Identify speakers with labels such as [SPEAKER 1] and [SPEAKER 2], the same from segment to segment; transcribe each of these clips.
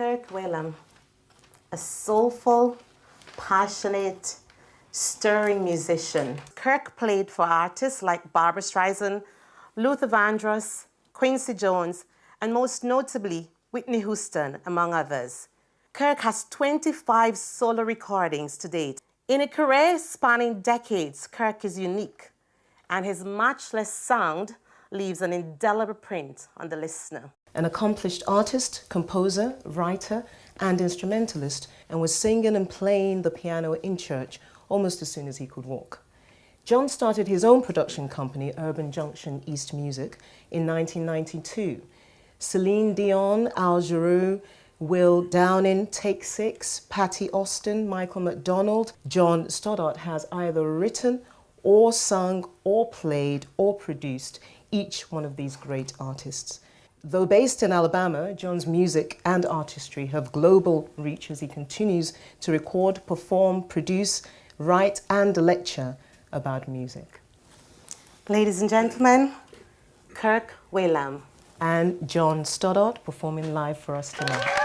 [SPEAKER 1] Kirk Whalum, a soulful, passionate, stirring musician. Kirk played for artists like Barbra Streisand, Luther Vandross, Quincy Jones, and most notably, Whitney Houston, among others. Kirk has 25 solo recordings to date. In a career spanning decades, Kirk is unique, and his matchless sound leaves an indelible print on the listener. An accomplished artist, composer, writer, and instrumentalist, and was singing and playing the piano in church almost as soon as he could walk. John started his own production company, Urban Junction East Music, in 1992. Celine Dion, Al Jarreau, Will Downing, Take Six, Patty Austin, Michael McDonald, John Stoddart has either written or sung or played or produced each one of these great artists. Though based in Alabama, John's music and artistry have global reach as he continues to record, perform, produce, write and lecture about music. Ladies and gentlemen, Kirk Whalum and John Stoddart performing live for us tonight.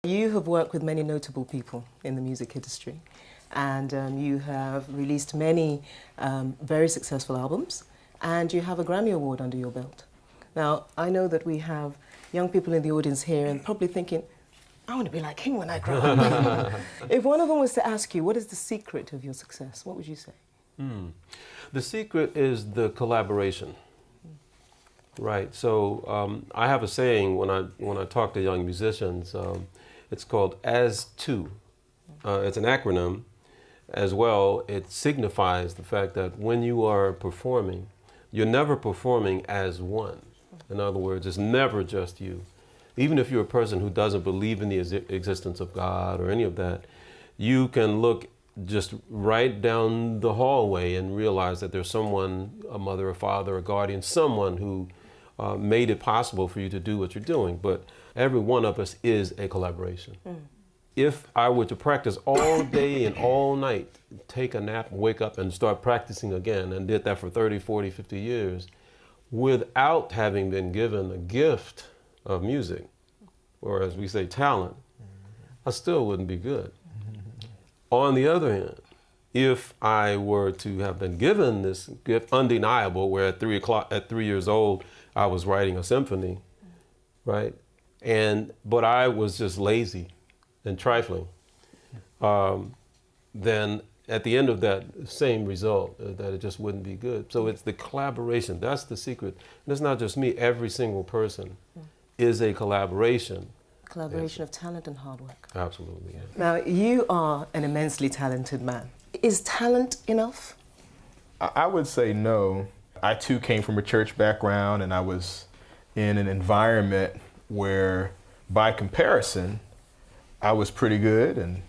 [SPEAKER 1] You have worked with many notable people in the music industry, and you have released many very successful albums, and you have a Grammy Award under your belt. Now, I know that we have young people in the audience here and probably thinking, I want to be like him when I grow up. If one of them was to ask you, what is the secret of your success, what would you say?
[SPEAKER 2] The secret is the collaboration. Right. So I have a saying when I talk to young musicians. It's called as two. It's an acronym as well. It signifies the fact that when you are performing, you're never performing as one. In other words, it's never just you. Even if you're a person who doesn't believe in the existence of God or any of that, you can look just right down the hallway and realize that there's someone, a mother, a father, a guardian, someone who made it possible for you to do what you're doing. But every one of us is a collaboration. If I were to practice all day and all night, take a nap, wake up and start practicing again, and did that for 30, 40, 50 years, without having been given a gift of music, or as we say, talent, I still wouldn't be good. On the other hand, if I were to have been given this gift, undeniable, where at 3 years old, I was writing a symphony, right? But I was just lazy and trifling, then at the end of that same result, that it just wouldn't be good. So it's the collaboration, that's the secret. And it's not just me, every single person is a collaboration.
[SPEAKER 1] Collaboration of talent and hard work.
[SPEAKER 2] Absolutely, yeah.
[SPEAKER 1] Now, you are an immensely talented man. Is talent enough?
[SPEAKER 3] I would say no. I too came from a church background, and I was in an environment where, by comparison, I was pretty good and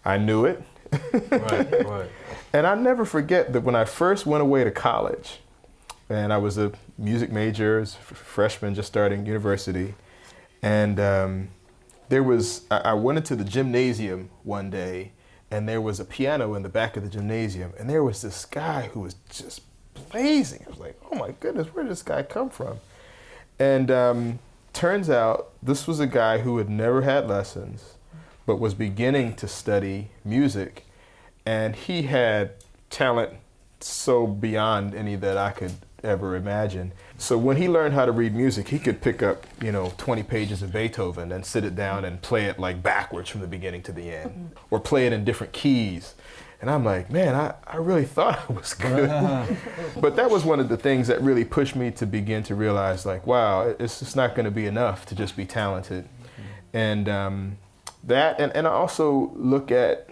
[SPEAKER 3] I knew it.
[SPEAKER 2] Right.
[SPEAKER 3] And I never forget that when I first went away to college, and I was a music major, as a freshman just starting university, and I went into the gymnasium one day, and there was a piano in the back of the gymnasium, and there was this guy who was just blazing. I was like, oh my goodness, where did this guy come from? And turns out this was a guy who had never had lessons, but was beginning to study music, and he had talent so beyond any that I could ever imagine. So when he learned how to read music, he could pick up, 20 pages of Beethoven and sit it down and play it like backwards from the beginning to the end, or play it in different keys. And I'm like, man, I really thought I was good. But that was one of the things that really pushed me to begin to realize, like, wow, it's just not going to be enough to just be talented. And I also look at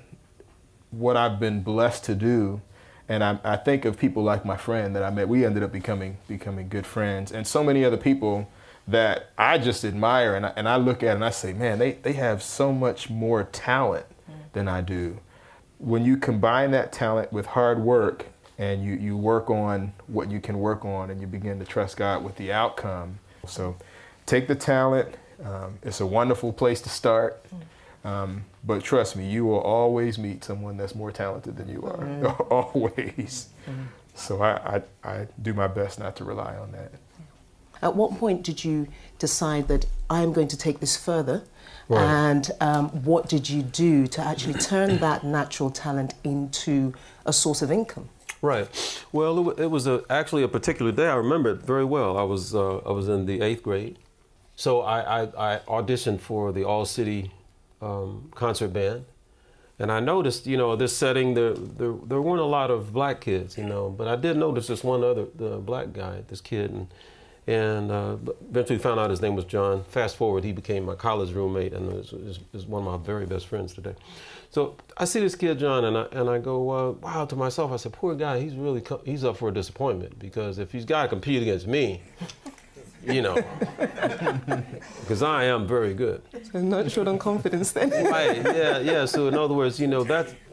[SPEAKER 3] what I've been blessed to do, and I think of people like my friend that I met. We ended up becoming good friends, and so many other people that I just admire, and I look at and I say, man, they have so much more talent than I do. When you combine that talent with hard work, and you work on what you can work on, and you begin to trust God with the outcome. So take the talent. It's a wonderful place to start. But trust me, you will always meet someone that's more talented than you are, always. So I do my best not to rely on that.
[SPEAKER 1] At what point did you decide that I'm going to take this further?
[SPEAKER 2] Right.
[SPEAKER 1] And what did you do to actually turn that natural talent into a source of income?
[SPEAKER 2] Right. Well, it was actually a particular day. I remember it very well. I was in the 8th grade. So I auditioned for the all-city concert band, and I noticed, this setting, there weren't a lot of black kids, but I did notice this one other black guy, this kid, and eventually found out his name was John. Fast forward, he became my college roommate, and is one of my very best friends today. So I see this kid, John, and I go, wow, to myself, I said, poor guy, he's up for a disappointment, because if he's got to compete against me, because I am very good.
[SPEAKER 1] So not short on confidence then.
[SPEAKER 2] Right, yeah. So in other words,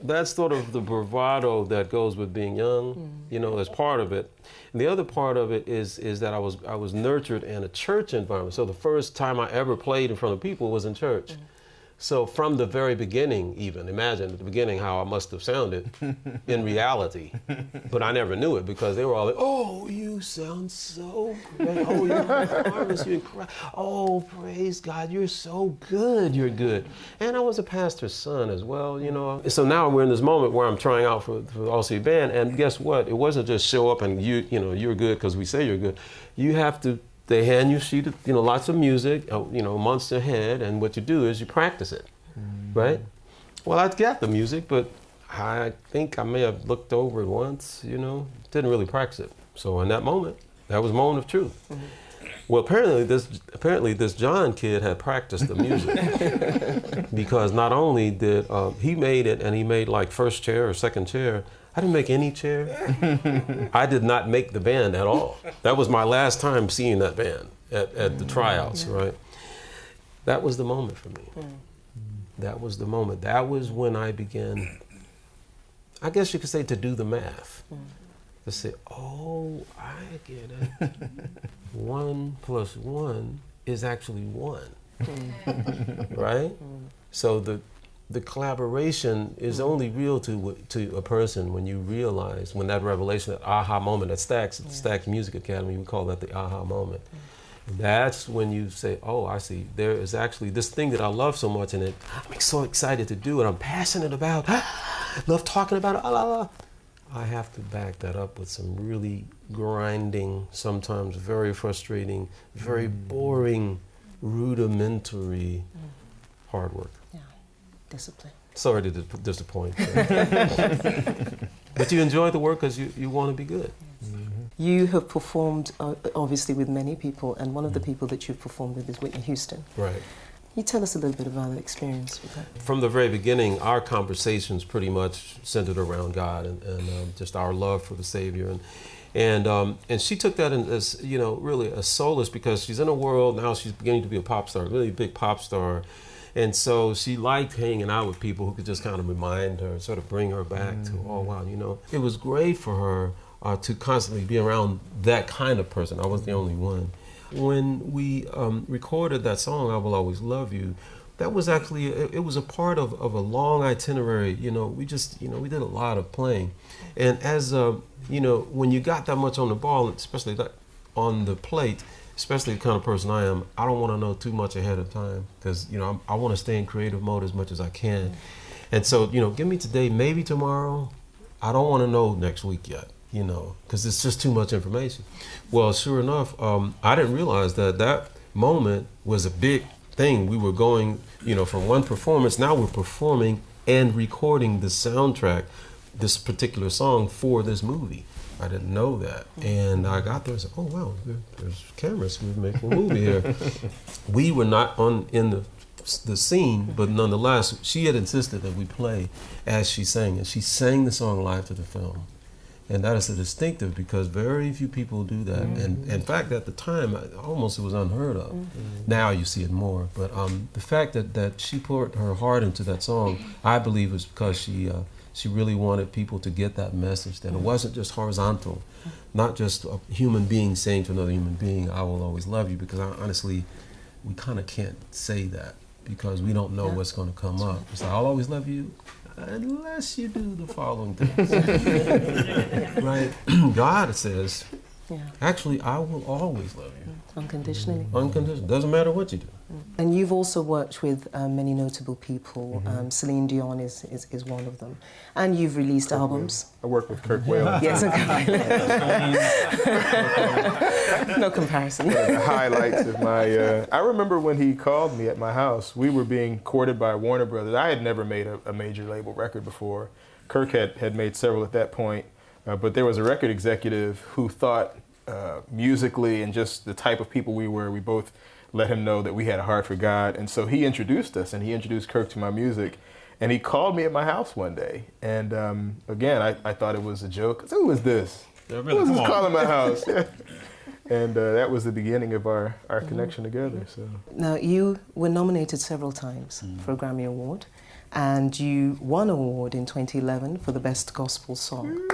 [SPEAKER 2] that's sort of the bravado that goes with being young, as part of it. And the other part of it is that I was nurtured in a church environment. So the first time I ever played in front of people was in church. So from the very beginning, even, imagine at the beginning how I must have sounded in reality. But I never knew it because they were all like, oh, you sound so great. Oh, you're marvelous. You're incredible. Oh, praise God. You're so good. You're good. And I was a pastor's son as well, you know. So now we're in this moment where I'm trying out for the All-City Band. And guess what? It wasn't just show up and you're good because we say you're good. You have to. They hand you a sheet of, lots of music, months ahead, and what you do is you practice it, right? Well, I got the music, but I think I may have looked over it once, didn't really practice it. So in that moment, that was a moment of truth. Well, apparently this John kid had practiced the music because not only did he made it, and he made like first chair or second chair. I didn't make any chair. I did not make the band at all. That was my last time seeing that band at the tryouts, right? That was the moment for me. That was the moment. That was when I began, I guess you could say, to do the math. To say, oh, I get it. 1 + 1 is actually 1, right? So the collaboration is only real to a person when you realize, when that revelation, that aha moment, at Stax Music Academy, we call that the aha moment. That's when you say, oh, I see, there is actually this thing that I love so much, and I'm so excited to do it, I'm passionate about, love talking about it, I have to back that up with some really grinding, sometimes very frustrating, very boring, rudimentary hard work.
[SPEAKER 1] Discipline.
[SPEAKER 2] Sorry to disappoint. But you enjoy the work because you want to be good.
[SPEAKER 4] You have performed, obviously, with many people, and one of the people that you've performed with is Whitney Houston.
[SPEAKER 2] Right.
[SPEAKER 4] Can you tell us a little bit about the experience with that?
[SPEAKER 2] From the very beginning, our conversations pretty much centered around God and just our love for the Savior. And she took that as, really a solace, because she's in a world now, she's beginning to be a pop star, really big pop star. And so she liked hanging out with people who could just kind of remind her, sort of bring her back to, oh, wow, It was great for her to constantly be around that kind of person. I wasn't the only one. When we recorded that song, I Will Always Love You, that was actually, it was a part of a long itinerary. We just, we did a lot of playing. And as, when you got that much on the ball, especially that on the plate, especially the kind of person I am, I don't want to know too much ahead of time because, I want to stay in creative mode as much as I can. And so, give me today, maybe tomorrow. I don't want to know next week yet, because it's just too much information. Well, sure enough, I didn't realize that moment was a big thing. We were going, from one performance, now we're performing and recording the soundtrack, this particular song for this movie. I didn't know that. And I got there and said, oh, wow, there's cameras. We're making a movie here. We were not in the scene, but nonetheless, she had insisted that we play as she sang. And she sang the song live to the film. And that is a distinctive, because very few people do that. And in fact, at the time, almost it was unheard of. Now you see it more. But the fact that she poured her heart into that song, I believe, was because she really wanted people to get that message, that it wasn't just horizontal, not just a human being saying to another human being, I will always love you, because honestly, we kind of can't say that because we don't know what's going to come up. It's like, I'll always love you unless you do the following things. Right? God says, actually, I will always love you.
[SPEAKER 4] Unconditionally.
[SPEAKER 2] Unconditionally. Doesn't matter what you do.
[SPEAKER 4] And you've also worked with many notable people. Celine Dion is one of them. And you've released albums.
[SPEAKER 3] I work with Kirk Whalum.
[SPEAKER 4] Yes, no comparison.
[SPEAKER 3] One of the highlights of my, I remember when he called me at my house. We were being courted by Warner Brothers. I had never made a major label record before. Kirk had made several at that point. But there was a record executive who thought musically and just the type of people we were, we both let him know that we had a heart for God. And so he introduced us, and he introduced Kirk to my music. And he called me at my house one day. And again, I thought it was a joke. So who is this?
[SPEAKER 2] Yeah, really,
[SPEAKER 3] who is this calling my house? And that was the beginning of our connection together. So
[SPEAKER 4] now, you were nominated several times for a Grammy Award, and you won an award in 2011 for the Best Gospel Song.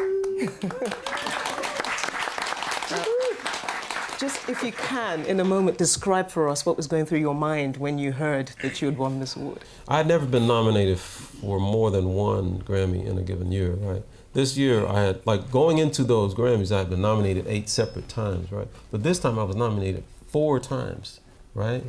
[SPEAKER 4] Just if you can, in a moment, describe for us what was going through your mind when you heard that you had won this award.
[SPEAKER 2] I had never been nominated for more than one Grammy in a given year, right? This year I had, like, going into those Grammys, I had been nominated 8 separate times, right? But this time I was nominated 4 times, right?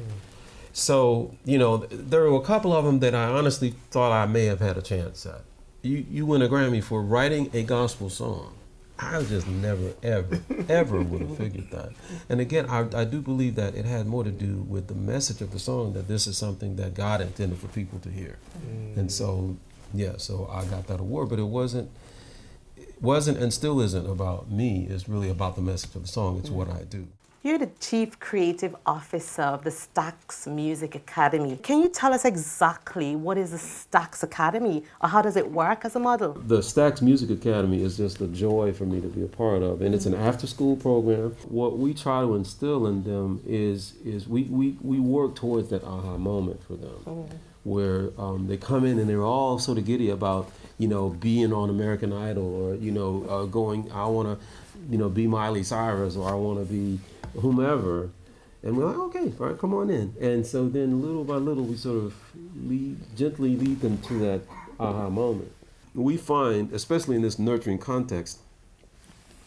[SPEAKER 2] So, you know, there were a couple of them that I honestly thought I may have had a chance at. You win a Grammy for writing a gospel song. I just never, ever would have figured that. And again, I do believe that it had more to do with the message of the song, that this is something that God intended for people to hear. And so, yeah, so I got that award, but it wasn't and still isn't about me. It's really about the message of the song. It's what I do.
[SPEAKER 1] You're the Chief Creative Officer of the Stax Music Academy. Can you tell us exactly what is the Stax Academy, or how does it work as a model?
[SPEAKER 2] The Stax Music Academy is just a joy for me to be a part of, and it's an after-school program. What we try to instill in them is we work towards that aha moment for them, where they come in and they're all sort of giddy about, you know, being on American Idol, or, you know, going, I want to, you know, be Miley Cyrus, or I want to be whomever. And we're like, okay, all right, come on in. And so then little by little, we sort of gently lead them to that aha moment. We find, especially in this nurturing context,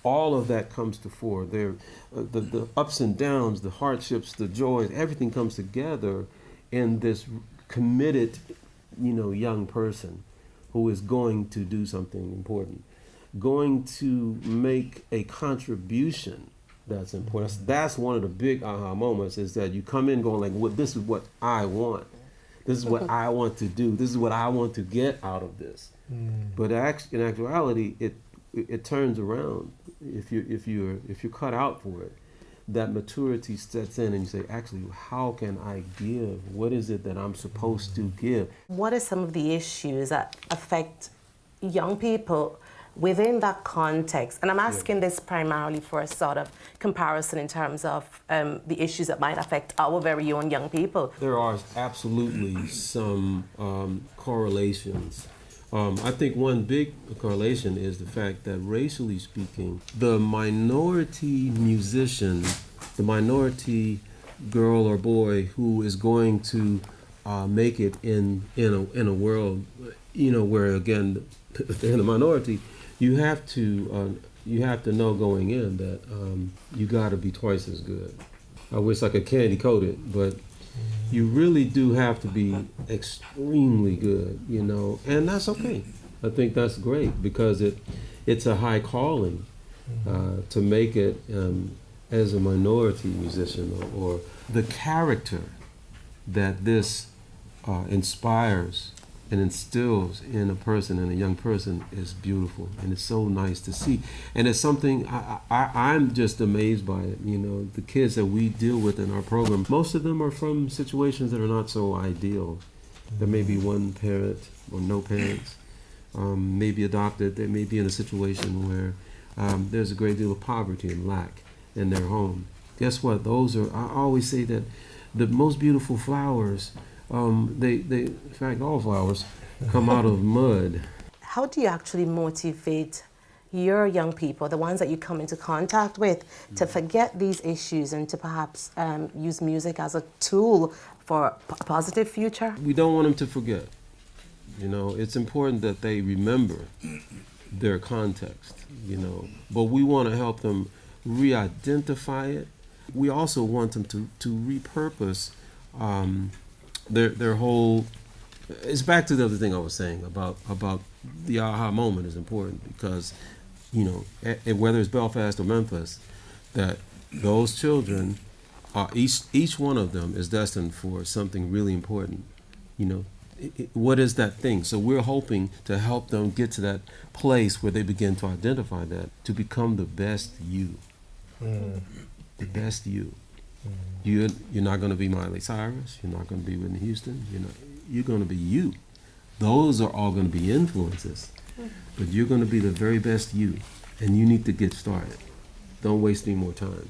[SPEAKER 2] all of that comes to fore. The ups and downs, the hardships, the joys, everything comes together in this committed, you know, young person who is going to do something important, going to make a contribution that's important. That's one of the big aha moments, is that you come in going like, well, this is what I want. This is what I want to do. This is what I want to get out of this. But in actuality, it turns around. If you're cut out for it, that maturity sets in and you say, actually, how can I give? What is it that I'm supposed to give?
[SPEAKER 1] What are some of the issues that affect young people within that context? And I'm asking this primarily for a sort of comparison in terms of the issues that might affect our very own young people.
[SPEAKER 2] There are absolutely some correlations. I think one big correlation is the fact that, racially speaking, the minority musician, the minority girl or boy who is going to make it in a world, you know, where, again, they're in a minority, you have to know going in that you got to be twice as good. I wish I could candy coat it, but you really do have to be extremely good, you know, and that's okay. I think that's great, because it's a high calling to make it as a minority musician, or the character that this inspires and instills in a person, in a young person, is beautiful, and it's so nice to see. And it's something I'm just amazed by it. You know, the kids that we deal with in our program, most of them are from situations that are not so ideal. There may be one parent or no parents, maybe adopted. They may be in a situation where there's a great deal of poverty and lack in their home. Guess what? Those are, I always say that the most beautiful flowers, in fact, all flowers come out of mud.
[SPEAKER 1] How do you actually motivate your young people, the ones that you come into contact with, to forget these issues and to perhaps use music as a tool for a positive future?
[SPEAKER 2] We don't want them to forget. You know, it's important that they remember their context, you know, but we want to help them re-identify it. We also want them to repurpose their whole. It's back to the other thing I was saying about the aha moment is important, because, you know, whether it's Belfast or Memphis, that those children are, each one of them is destined for something really important. You know, what is that thing? So we're hoping to help them get to that place where they begin to identify that, to become the best you. The best you. You're not going to be Miley Cyrus. You're not going to be Whitney Houston. You're going to be you. Those are all going to be influences, but you're going to be the very best you, and you need to get started. Don't waste any more time.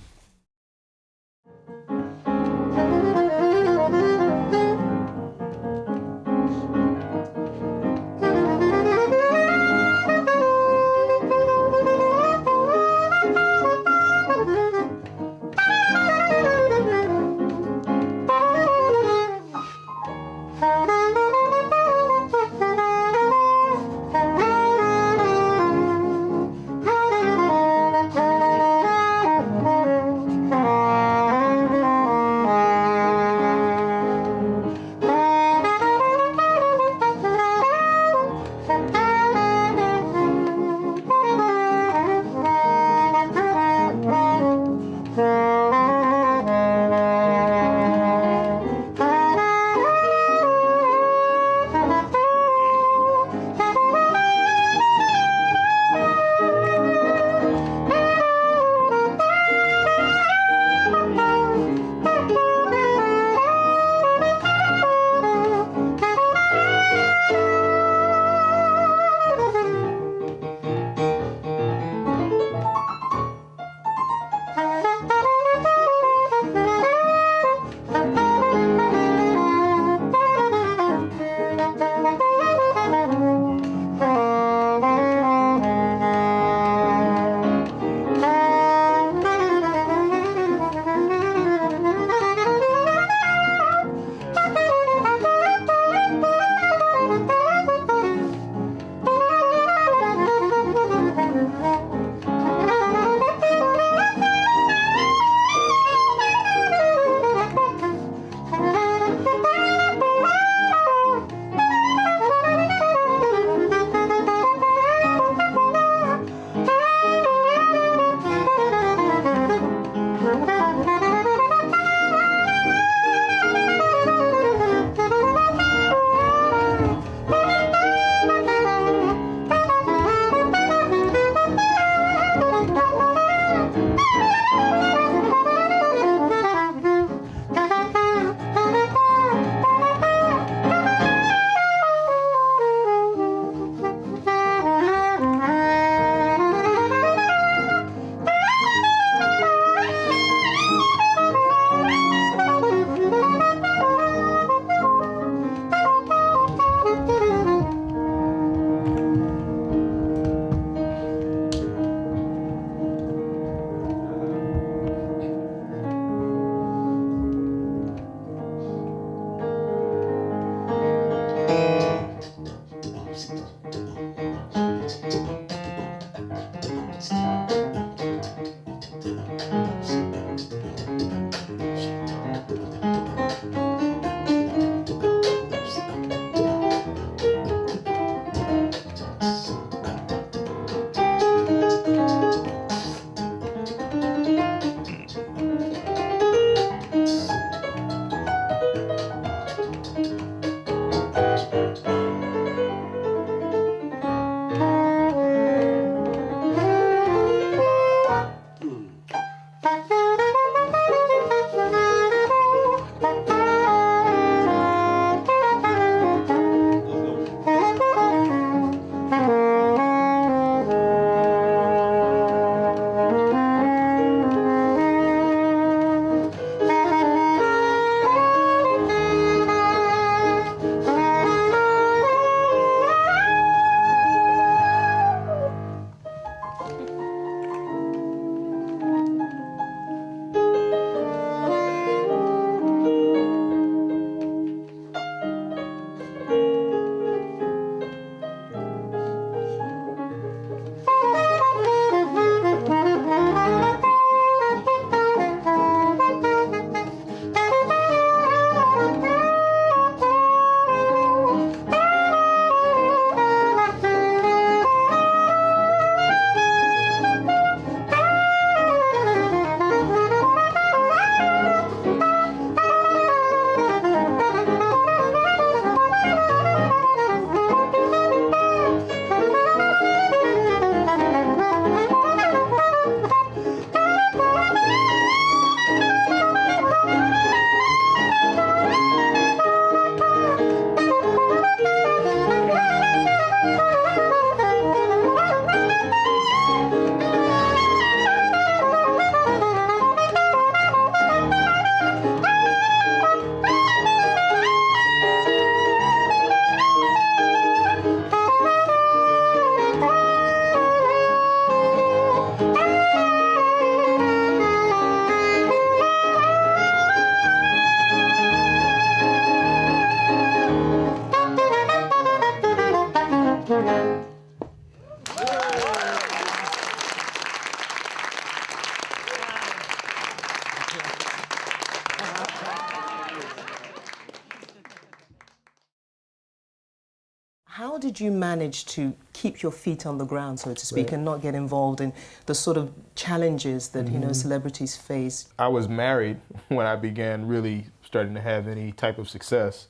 [SPEAKER 4] How did you manage to keep your feet on the ground, so to speak, and not get involved in the sort of challenges that, celebrities face?
[SPEAKER 3] I was married when I began really starting to have any type of success.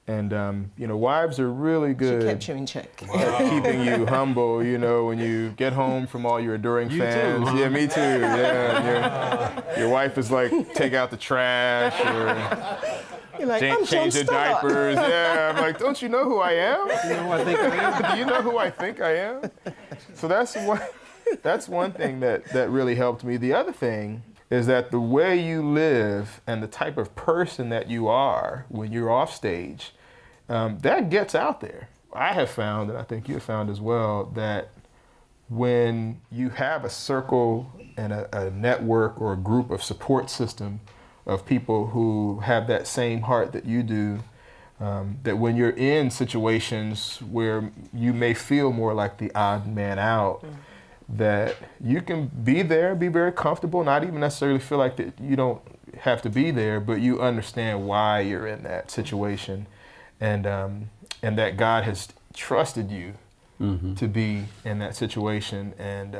[SPEAKER 3] And, wives are really good.
[SPEAKER 4] She kept you in check.
[SPEAKER 3] At keeping you humble, when you get home from all your adoring fans.
[SPEAKER 2] Too, huh?
[SPEAKER 3] Yeah, me too. Yeah, your wife is like, take out the trash or
[SPEAKER 4] You're like, I'm
[SPEAKER 3] change the diapers. Yeah, I'm like, don't you know who I am?
[SPEAKER 2] You know who I think I am?
[SPEAKER 3] Do you know who I think I am? So that's one thing that really helped me. The other thing is that the way you live and the type of person that you are when you're off stage, that gets out there. I have found, and I think you have found as well, that when you have a circle and a network or a group of support system of people who have that same heart that you do, that when you're in situations where you may feel more like the odd man out, that you can be there, be very comfortable, not even necessarily feel like that you don't have to be there, but you understand why you're in that situation, and that God has trusted you to be in that situation, and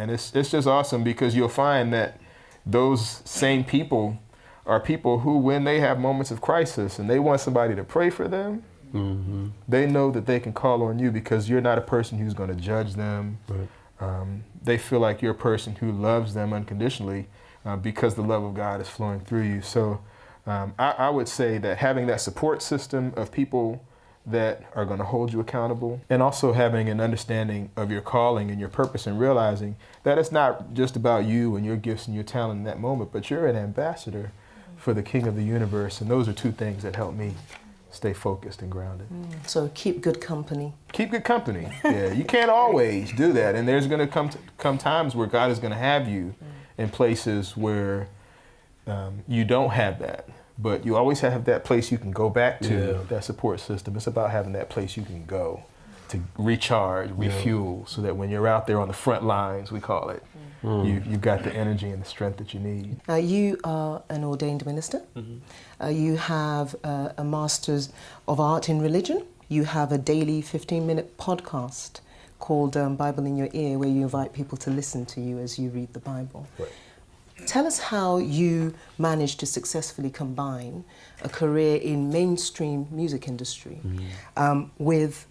[SPEAKER 3] it's just awesome, because you'll find that those same people are people who, when they have moments of crisis and they want somebody to pray for them, they know that they can call on you because you're not a person who's going to judge them.
[SPEAKER 2] Right.
[SPEAKER 3] They feel like you're a person who loves them unconditionally because the love of God is flowing through you. So I would say that having that support system of people that are going to hold you accountable, and also having an understanding of your calling and your purpose, and realizing that it's not just about you and your gifts and your talent in that moment, but you're an ambassador for the King of the universe. And those are two things that help me stay focused and grounded.
[SPEAKER 4] So keep good company.
[SPEAKER 3] Keep good company. Yeah, you can't always do that, and there's going to come times where God is going to have you in places where you don't have that, but you always have that place you can go back to, that support system. It's about having that place you can go to recharge, refuel, so that when you're out there on the front lines, we call it, you've got the energy and the strength that you need.
[SPEAKER 4] Now, you are an ordained minister. You have a Master's of Art in Religion. You have a daily 15-minute podcast called Bible in Your Ear, where you invite people to listen to you as you read the Bible.
[SPEAKER 3] Right.
[SPEAKER 4] Tell us how you managed to successfully combine a career in mainstream music industry with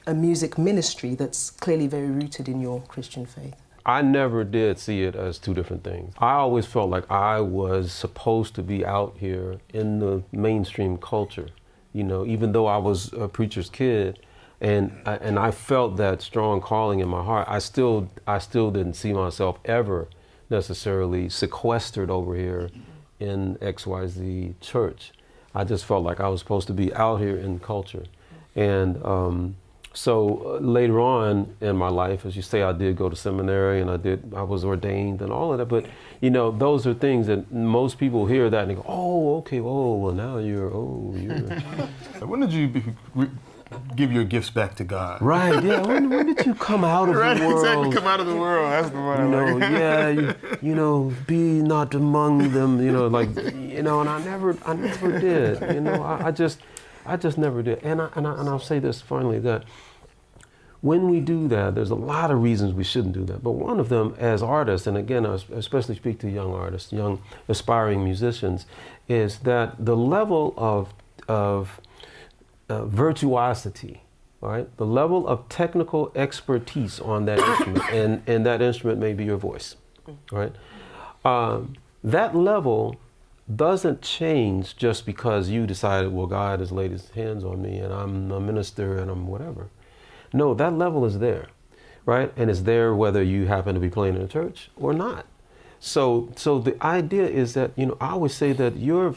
[SPEAKER 4] a music ministry that's clearly very rooted in your Christian faith.
[SPEAKER 2] I never did see it as two different things. I always felt like I was supposed to be out here in the mainstream culture, even though I was a preacher's kid, and I felt that strong calling in my heart. I still didn't see myself ever necessarily sequestered over here in XYZ church. I just felt like I was supposed to be out here in culture. And so later on in my life, as you say, I did go to seminary, and I was ordained and all of that. But those are things that most people hear that and they go, "Oh, okay, oh, well now you're."
[SPEAKER 3] When did you give your gifts back to God?
[SPEAKER 2] Right? Yeah. When did you come out of the world?
[SPEAKER 3] Exactly. Come out of the world. That's the one.
[SPEAKER 2] Be not among them. And I never did. I just never did. And I'll say this finally, that when we do that, there's a lot of reasons we shouldn't do that. But one of them, as artists, and again, I especially speak to young artists, young aspiring musicians, is that the level of virtuosity, right? The level of technical expertise on that instrument, and that instrument may be your voice, right? That level doesn't change just because you decided, well, God has laid his hands on me and I'm a minister and I'm whatever. No, that level is there, right? And it's there whether you happen to be playing in a church or not. So the idea is that, I always say that your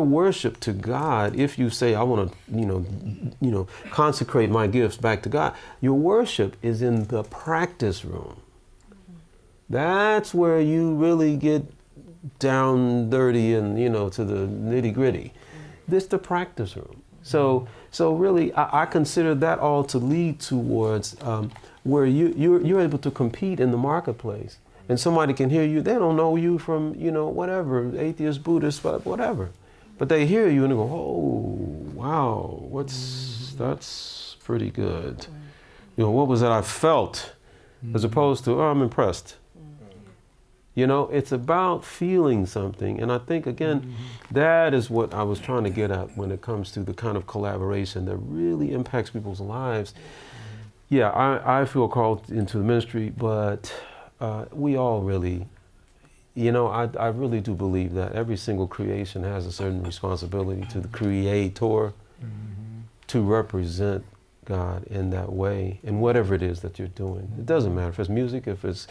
[SPEAKER 2] worship to God, if you say, I want to, consecrate my gifts back to God, your worship is in the practice room. That's where you really get down dirty and, to the nitty gritty. This is the practice room. So really, I consider that all to lead towards where you're able to compete in the marketplace. And somebody can hear you, they don't know you from, whatever, atheist, Buddhist, whatever. But they hear you and they go, oh, wow, what's That's pretty good. You know, what was it I felt as opposed to, oh, I'm impressed. You know, it's about feeling something. And I think, again, that is what I was trying to get at when it comes to the kind of collaboration that really impacts people's lives. Yeah, I feel called into the ministry, but we all really, you know, I really do believe that every single creation has a certain responsibility to the creator to represent God in that way, in whatever it is that you're doing. It doesn't matter if it's music, if it's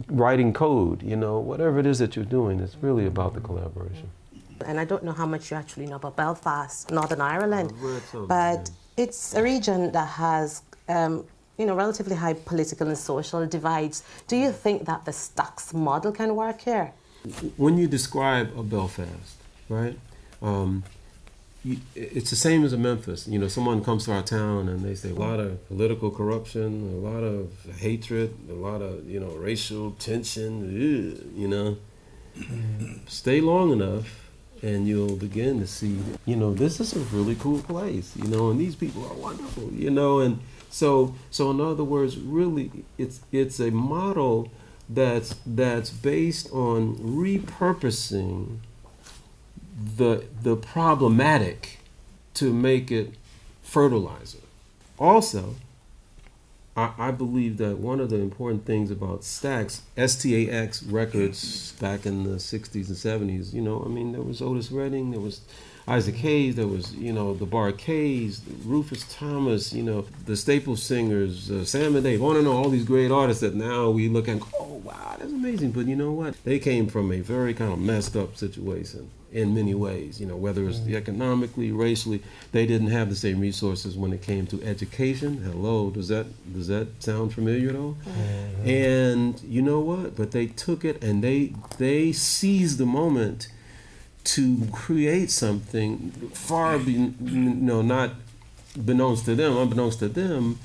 [SPEAKER 2] writing code, you know, whatever it is that you're doing, it's really about the collaboration.
[SPEAKER 1] And I don't know how much you actually know about Belfast, Northern Ireland, but it's a region that has, you know, relatively high political and social divides. Do you think that the stacks model can work here?
[SPEAKER 2] When you describe a Belfast, right, it's the same as a Memphis. You know, someone comes to our town and they say a lot of political corruption, a lot of hatred, a lot of, you know, racial tension, you know. Stay long enough and you'll begin to see, you know, this is a really cool place, you know, and these people are wonderful, you know. And so in other words, really, it's a model that's based on repurposing the problematic to make it fertilizer. Also, I believe that one of the important things about Stax, STAX records back in the 60s and 70s, you know, I mean, there was Otis Redding, there was Isaac Hayes, there was, you know, the Bar-Kays, Rufus Thomas, you know, the Staple Singers, Sam and Dave, on and on, all these great artists that now we look at, oh, wow, that's amazing. But you know what? They came from a very kind of messed up situation in many ways, you know, whether it's economically, racially, they didn't have the same resources when it came to education. Hello, does that sound familiar at all? And you know what? But they took it and they seized the moment to create something far, not unbeknownst to them,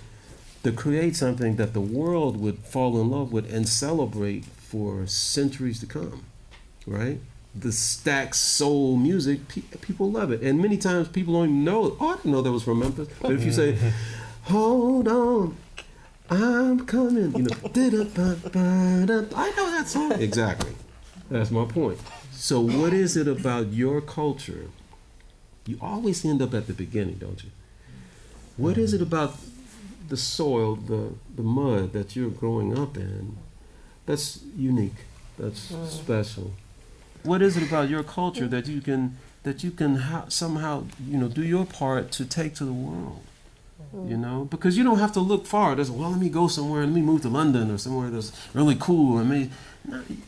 [SPEAKER 2] to create something that the world would fall in love with and celebrate for centuries to come, right? The Stax soul music, people love it. And many times people don't even know, I didn't know that was from Memphis. But if you say, hold on, I'm coming, you know, I know that song. Exactly. That's my point. So what is it about your culture? You always end up at the beginning, don't you? What is it about the soil, the mud that you're growing up in that's unique, that's special? What is it about your culture that you can somehow, you know, do your part to take to the world? You know, because you don't have to look far. There's, well, let me go somewhere. Let me move to London or somewhere that's really cool. No,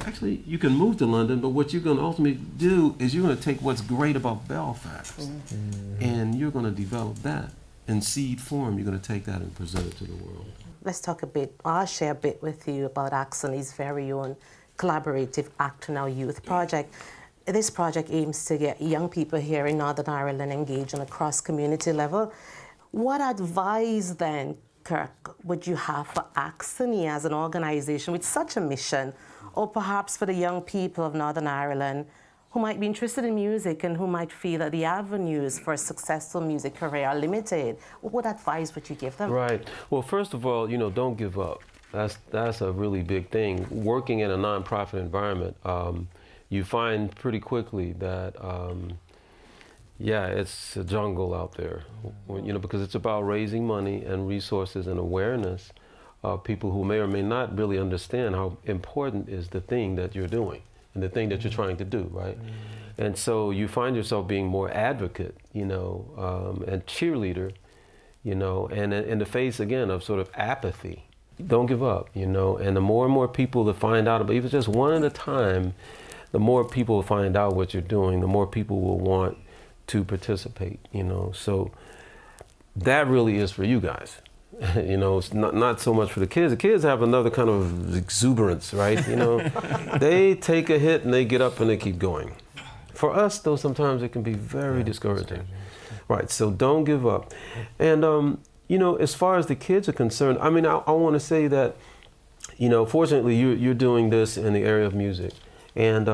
[SPEAKER 2] actually, you can move to London, but what you're going to ultimately do is you're going to take what's great about Belfast, and you're going to develop that in seed form. You're going to take that and present it to the world.
[SPEAKER 1] Let's talk a bit. I'll share a bit with you about Acsoni's very own collaborative Act Now Youth project. This project aims to get young people here in Northern Ireland engaged on a cross-community level. What advice then, Kirk, would you have for Acsoni as an organization with such a mission, or perhaps for the young people of Northern Ireland who might be interested in music and who might feel that the avenues for a successful music career are limited? What advice would you give them?
[SPEAKER 2] Right. Well, first of all, you know, don't give up. That's a really big thing. Working in a nonprofit environment, you find pretty quickly that, it's a jungle out there, you know, because it's about raising money and resources and awareness of people who may or may not really understand how important is the thing that you're doing and the thing that you're trying to do, right? And so you find yourself being more advocate, you know, and cheerleader, you know, and in the face, again, of sort of apathy. Don't give up, you know, and the more and more people that find out about, even just one at a time, the more people find out what you're doing, the more people will want to participate, you know. So that really is for you guys. You know, it's not so much for the kids. The kids have another kind of exuberance, right? You know, they take a hit and they get up and they keep going. For us, though, sometimes it can be very discouraging. Right, so don't give up. And, you know, as far as the kids are concerned, I mean, I want to say that, you know, fortunately, you're doing this in the area of music. And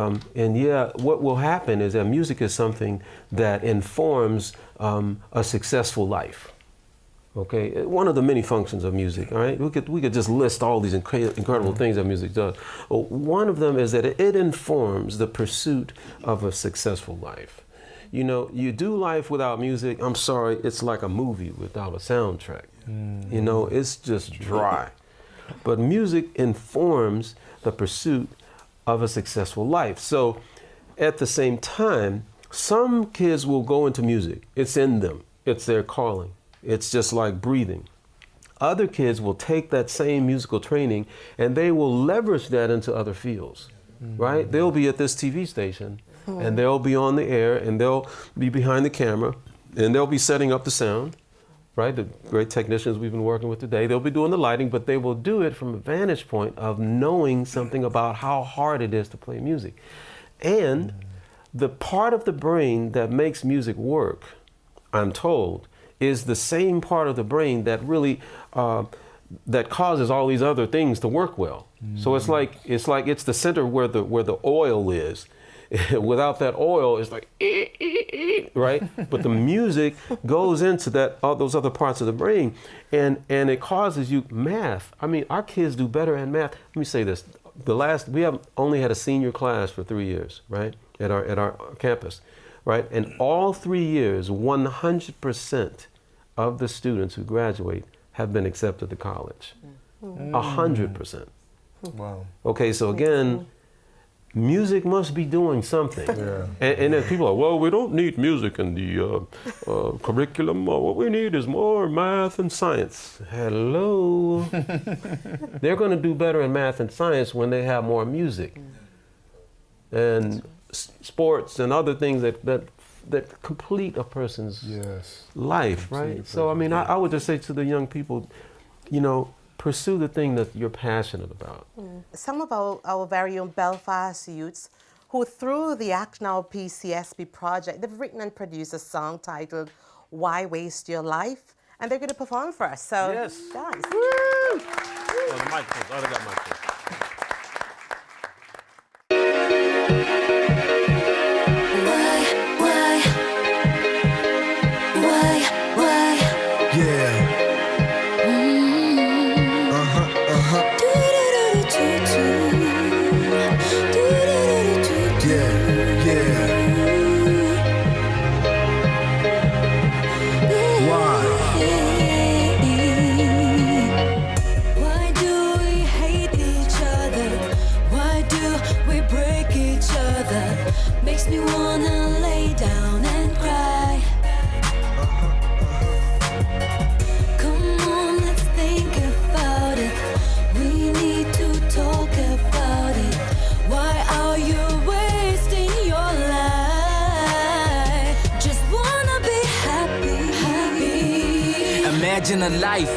[SPEAKER 2] yeah, what will happen is that music is something that informs a successful life. Okay, one of the many functions of music, all right? We could just list all these incredible things that music does. Well, one of them is that it informs the pursuit of a successful life. You know, you do life without music, I'm sorry, it's like a movie without a soundtrack. You know, it's just dry. But music informs the pursuit of a successful life. So at the same time, some kids will go into music. It's in them. It's their calling. It's just like breathing. Other kids will take that same musical training and they will leverage that into other fields, right? They'll be at this TV station and they'll be on the air and they'll be behind the camera and they'll be setting up the sound, right? The great technicians we've been working with today, they'll be doing the lighting, but they will do it from a vantage point of knowing something about how hard it is to play music. And the part of the brain that makes music work, I'm told, is the same part of the brain that really that causes all these other things to work well. So it's like the center where the oil is. Without that oil, it's like right. But the music goes into all those other parts of the brain, and it causes you math. I mean, our kids do better at math. Let me say this: we have only had a senior class for 3 years, right, at our campus, right, and all 3 years, 100% of the students who graduate have been accepted to college. 100%.
[SPEAKER 3] Wow.
[SPEAKER 2] Okay, so again, music must be doing something.
[SPEAKER 3] Yeah.
[SPEAKER 2] And then people are, well, we don't need music in the curriculum. What we need is more math and science. Hello. They're going to do better in math and science when they have more music. And sports and other things that complete a person's life, right? So, I mean, I would just say to the young people, you know, pursue the thing that you're passionate about.
[SPEAKER 1] Some of our very own Belfast youths who, through the Acsoni PCSB project, they've written and produced a song titled Why Waste Your Life? And they're going to perform for us. So,
[SPEAKER 2] Yes.
[SPEAKER 1] guys.
[SPEAKER 2] Woo! Oh, the microphones. Oh, they got microphones.
[SPEAKER 5] Makes me wanna lay down and cry. Come on, let's think about it. We need to talk about it. Why are you wasting your life? Just wanna be happy.
[SPEAKER 6] Imagine a life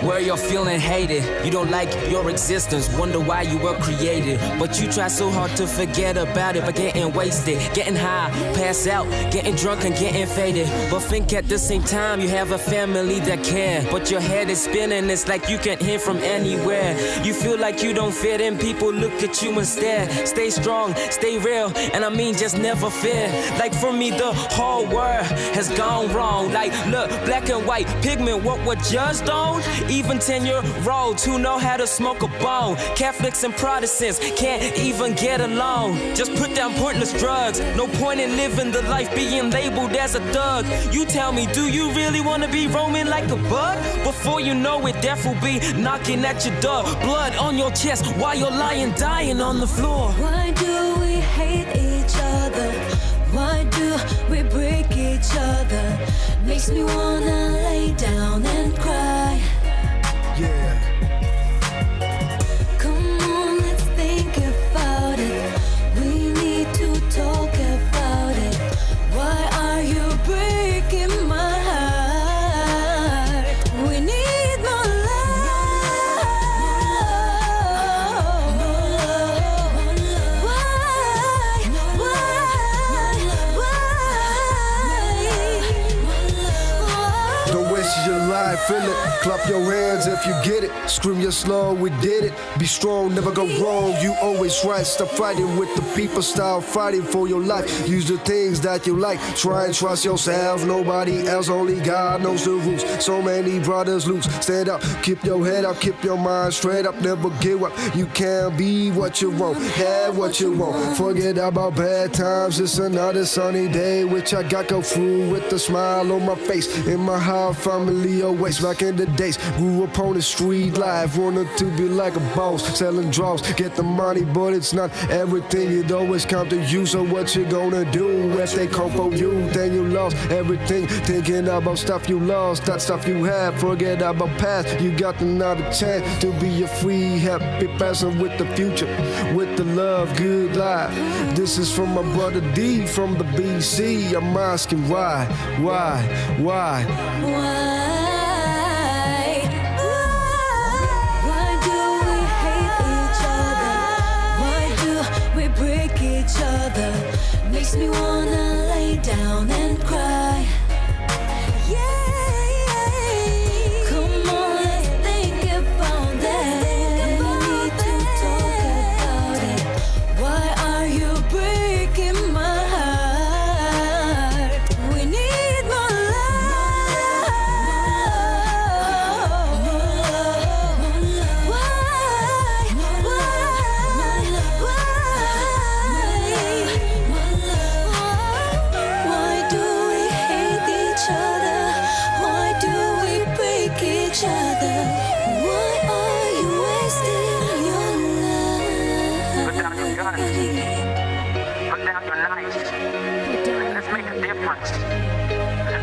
[SPEAKER 6] where you're feeling hated. You don't like your existence, wonder why you were created. But you try so hard to forget about it by getting wasted, getting high, pass out, getting drunk and getting faded. But think at the same time you have a family that care. But your head is spinning, it's like you can't hear from anywhere. You feel like you don't fit in, people look at you and stare. Stay strong, stay real, and I mean just never fear. Like for me the whole world has gone wrong. Like look, black and white pigment, what we're judged on. Even 10-year-olds who know how to smoke a bone. Catholics and Protestants can't even get along. Just put down pointless drugs. No point in living the life being labeled as a thug. You tell me, do you really want to be roaming like a bug? Before you know it, death will be knocking at your door. Blood on your chest while you're lying, dying on the floor.
[SPEAKER 5] Why do we hate each other? Why do we break each other? Makes me wanna lay down and cry. Come on, let's think about it. We need to talk about it. Why are you breaking my heart? We need more love. Why?
[SPEAKER 7] The wasted your life, feel it. Clap your hands if you get it. Scream your slow, we did it. Be strong, never go wrong. You always right. Stop fighting with the people. Start fighting for your life. Use the things that you like. Try and trust yourself. Nobody else, only God knows the rules. So many brothers lose. Stand up, keep your head up, keep your mind straight up. Never give up. You can't be what you want. Have what you want. Forget about bad times. It's another sunny day, which I got go through with a smile on my face. In my heart, family always. Back in the days, grew up on the street life. Wanted to be like a boss, selling drugs, get the money, but it's not everything. It always come to you. So what you gonna do if they come for you? Then you lost everything. Thinking about stuff you lost, that stuff you had. Forget about past. You got another chance to be a free, happy person with the future, with the love, good life. This is from my brother D from the BC. I'm asking why?
[SPEAKER 5] Why do we hate each other? Why do we break each other? Makes me wanna lay down and cry. Yeah, come on, let's think about that. We need to talk about it. Why are you breaking my heart? We need more love. Why do we hate each other? Why do we break each other? Why are you wasting your life?
[SPEAKER 8] Put down your guns. Put down your knives. Let's make a difference.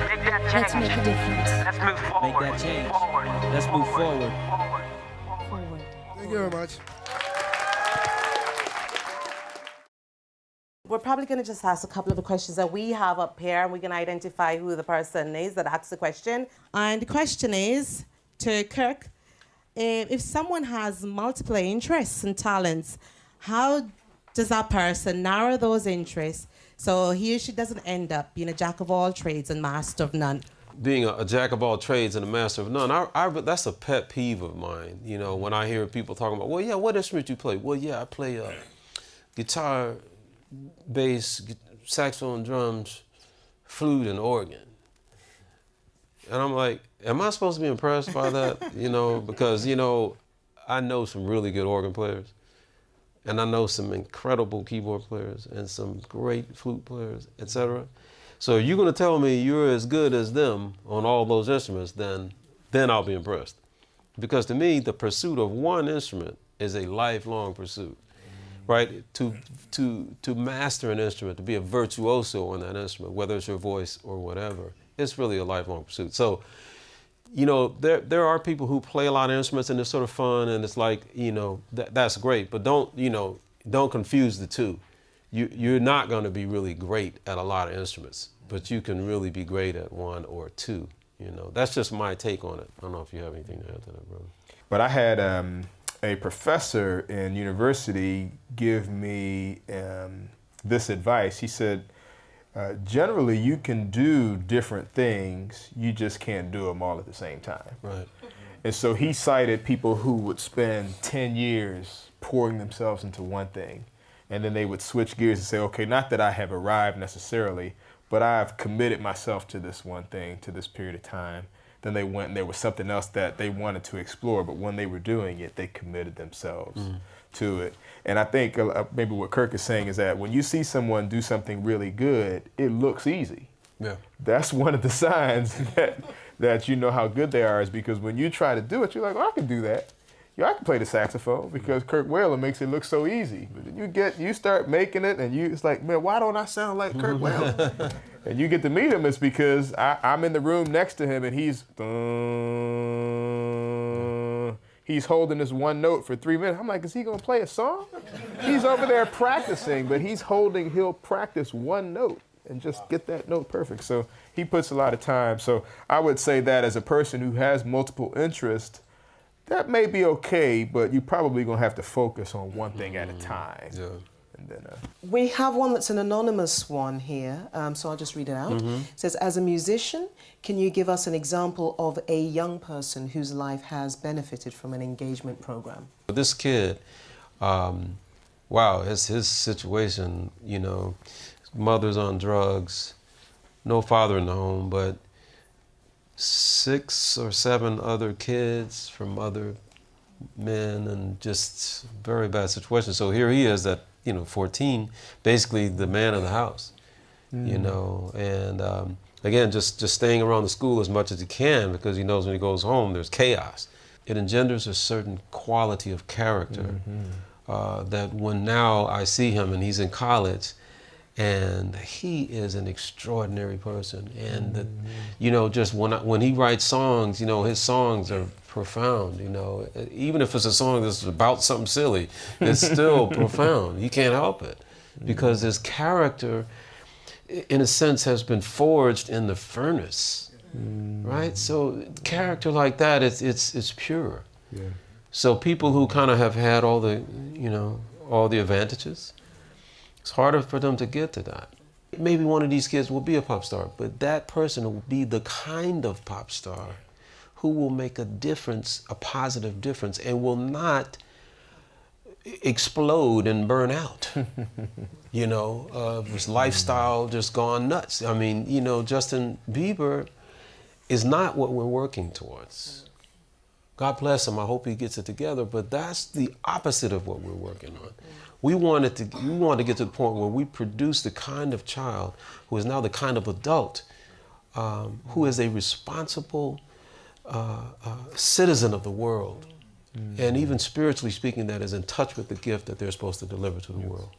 [SPEAKER 8] Make that change.
[SPEAKER 5] Let's make a difference.
[SPEAKER 8] Let's move forward.
[SPEAKER 6] Make that change.
[SPEAKER 8] Forward.
[SPEAKER 6] Let's move forward.
[SPEAKER 8] Forward.
[SPEAKER 7] Thank you very much.
[SPEAKER 1] We're probably going to just ask a couple of the questions that we have up here, and we can identify who the person is that asks the question. And the question is to Kirk, if someone has multiple interests and talents, how does that person narrow those interests so he or she doesn't end up being a jack of all trades and master of none?
[SPEAKER 2] Being a jack of all trades and a master of none, that's a pet peeve of mine. You know, when I hear people talking about, well, yeah, what instrument do you play? Well, yeah, I play guitar, bass, saxophone, drums, flute, and organ. And I'm like, am I supposed to be impressed by that? You know, because, you know, I know some really good organ players, and I know some incredible keyboard players and some great flute players, etc. So if you're going to tell me you're as good as them on all those instruments, then I'll be impressed. Because to me, the pursuit of one instrument is a lifelong pursuit, right? To master an instrument, to be a virtuoso on that instrument, whether it's your voice or whatever, it's really a lifelong pursuit. So, you know, there are people who play a lot of instruments and it's sort of fun and it's like, you know, that's great, but don't confuse the two. You're not going to be really great at a lot of instruments, but you can really be great at one or two. You know, that's just my take on it. I don't know if you have anything to add to that, brother.
[SPEAKER 3] But I had a professor in university give me this advice. He said, generally you can do different things, you just can't do them all at the same time.
[SPEAKER 2] Right.
[SPEAKER 3] And so he cited people who would spend 10 years pouring themselves into one thing, and then they would switch gears and say, okay, not that I have arrived necessarily, but I've committed myself to this one thing, to this period of time. Then they went and there was something else that they wanted to explore, but when they were doing it, they committed themselves to it. And I think maybe what Kirk is saying is that when you see someone do something really good, it looks easy.
[SPEAKER 2] Yeah.
[SPEAKER 3] That's one of the signs that you know how good they are, is because when you try to do it, you're like, oh, I can do that. Yeah, I can play the saxophone because Kirk Whalum makes it look so easy. But then you start making it, and it's like, man, why don't I sound like Kirk Whalum? And you get to meet him, it's because I'm in the room next to him, and he's holding this one note for 3 minutes. I'm like, is he gonna play a song? He's over there practicing, but he'll practice one note and just get that note perfect. So he puts a lot of time. So I would say that as a person who has multiple interests, that may be okay, but you're probably gonna have to focus on one thing at a time.
[SPEAKER 2] Yeah.
[SPEAKER 3] And then
[SPEAKER 4] We have one that's an anonymous one here, so I'll just read it out. It says, as a musician, can you give us an example of a young person whose life has benefited from an engagement program?
[SPEAKER 2] This kid, wow, it's his situation, you know, his mother's on drugs, no father in the home, but 6 or 7 other kids from other men, and just very bad situation. So here he is at, 14, basically the man of the house, you know, and again, just staying around the school as much as he can, because he knows when he goes home, there's chaos. It engenders a certain quality of character that when now I see him and he's in college, and he is an extraordinary person. And, just when he writes songs, his songs are profound, Even if it's a song that's about something silly, it's still profound. You can't help it. Because his character, in a sense, has been forged in the furnace, right? So character like that, it's pure.
[SPEAKER 3] Yeah.
[SPEAKER 2] So people who kind of have had all the, all the advantages, it's harder for them to get to that. Maybe one of these kids will be a pop star, but that person will be the kind of pop star who will make a difference, a positive difference, and will not explode and burn out. His lifestyle just gone nuts. I mean, Justin Bieber is not what we're working towards. God bless him, I hope he gets it together, but that's the opposite of what we're working on. We want to get to the point where we produce the kind of child who is now the kind of adult who is a responsible citizen of the world, and even spiritually speaking, that is in touch with the gift that they're supposed to deliver to the world.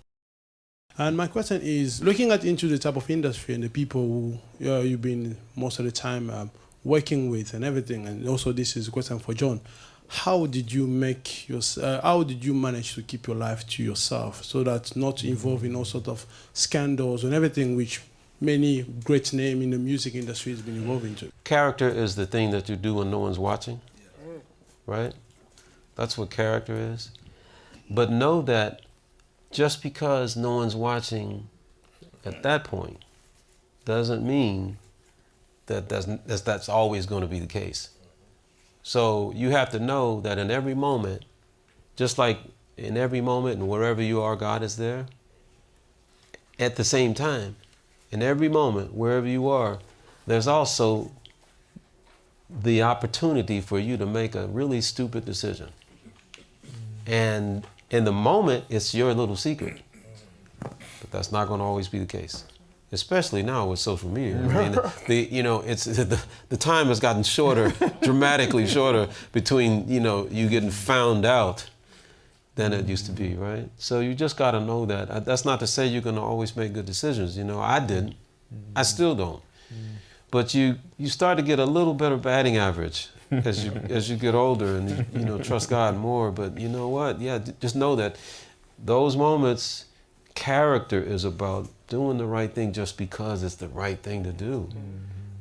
[SPEAKER 9] And my question is, looking into the type of industry and the people who you've been most of the time working with and everything, and also this is a question for John, how did you manage to keep your life to yourself so that not involved in all sort of scandals and everything which many great name in the music industry has been involved into?
[SPEAKER 2] Character is the thing that you do when no one's watching, right? That's what character is. But know that just because no one's watching at that point doesn't mean that that's always going to be the case. So you have to know that in every moment, just like in every moment and wherever you are, God is there. At the same time, in every moment, wherever you are, there's also the opportunity for you to make a really stupid decision. And in the moment, it's your little secret. But that's not going to always be the case. Especially now with social media. I mean, the time has gotten shorter, dramatically shorter between, you getting found out than it used to be, right? So you just got to know that. That's not to say you're going to always make good decisions. I didn't. I still don't. But you start to get a little better batting average as you get older and trust God more. But you know what? Yeah, just know that those moments, character is about doing the right thing just because it's the right thing to do.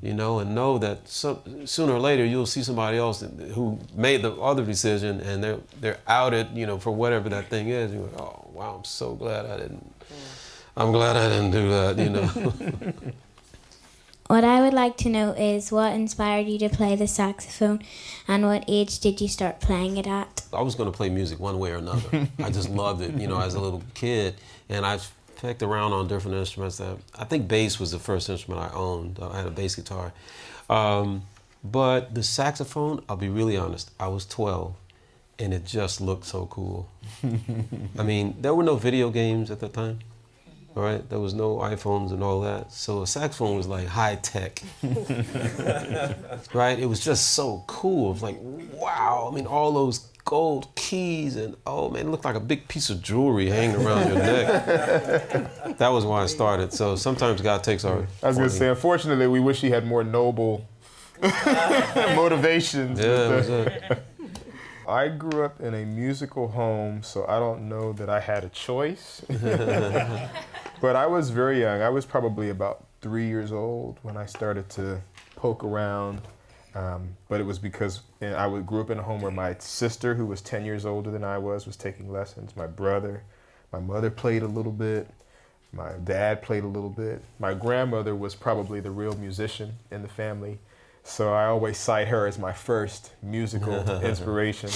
[SPEAKER 2] And know that sooner or later you'll see somebody else who made the other decision and they're outed, for whatever that thing is. You're like, oh wow, I'm glad I didn't do that,
[SPEAKER 10] What I would like to know is what inspired you to play the saxophone, and what age did you start playing it at?
[SPEAKER 2] I was going to play music one way or another. I just loved it, as a little kid, and I've picked around on different instruments. I think bass was the first instrument I owned. I had a bass guitar. But the saxophone, I'll be really honest, I was 12, and it just looked so cool. I mean, there were no video games at that time. All right, there was no iPhones and all that. So a saxophone was like high tech, right? It was just so cool. It was like, wow. I mean, all those gold keys and oh man, it looked like a big piece of jewelry hanging around your neck. That was why I started. So sometimes God takes our...
[SPEAKER 3] I was going to say, unfortunately, we wish he had more noble motivations.
[SPEAKER 2] Yeah, that was it.
[SPEAKER 3] I grew up in a musical home, so I don't know that I had a choice. But I was very young. I was probably about 3 years old when I started to poke around. But it was because I grew up in a home where my sister, who was 10 years older than I was taking lessons. My brother My mother played a little bit. My dad played a little bit. My grandmother was probably the real musician in the family, so I always cite her as my first musical inspiration.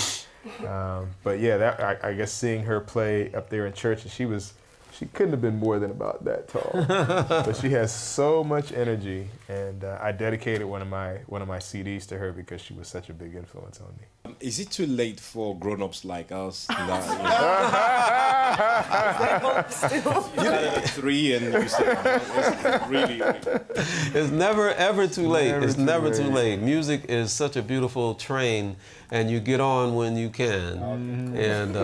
[SPEAKER 3] But yeah, I guess seeing her play up there in church, and she couldn't have been more than about that tall, but she has so much energy, and I dedicated one of my CDs to her because she was such a big influence on me.
[SPEAKER 11] Is it too late for grown-ups like us? You're 3 and you said it's really.
[SPEAKER 2] It's never ever too late. It's never too
[SPEAKER 3] late.
[SPEAKER 2] late. Music is such a beautiful train, and you get on when you can. And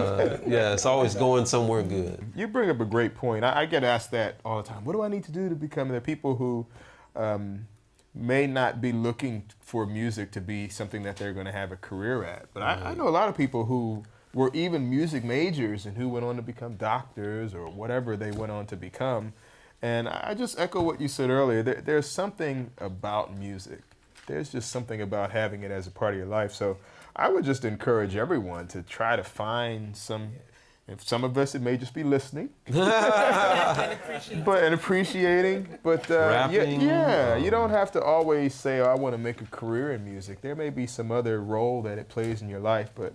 [SPEAKER 2] yeah, it's always going somewhere good.
[SPEAKER 3] You bring up a great point. I get asked that all the time. What do I need to do to become? There are people who may not be looking for music to be something that they're going to have a career at. But I know a lot of people who were even music majors and who went on to become doctors or whatever they went on to become. And I just echo what you said earlier. There's something about music. There's just something about having it as a part of your life. So I would just encourage everyone to try to find some. If some of us, it may just be listening, and appreciating. But yeah, you don't have to always say, "Oh, I want to make a career in music." There may be some other role that it plays in your life, but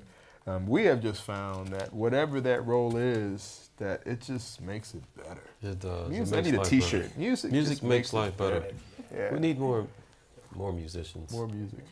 [SPEAKER 3] we have just found that whatever that role is, that it just makes it better.
[SPEAKER 2] It does.
[SPEAKER 3] Music, I need a T-shirt.
[SPEAKER 2] Music makes life better.
[SPEAKER 3] Yeah.
[SPEAKER 2] We need more musicians.
[SPEAKER 3] More music.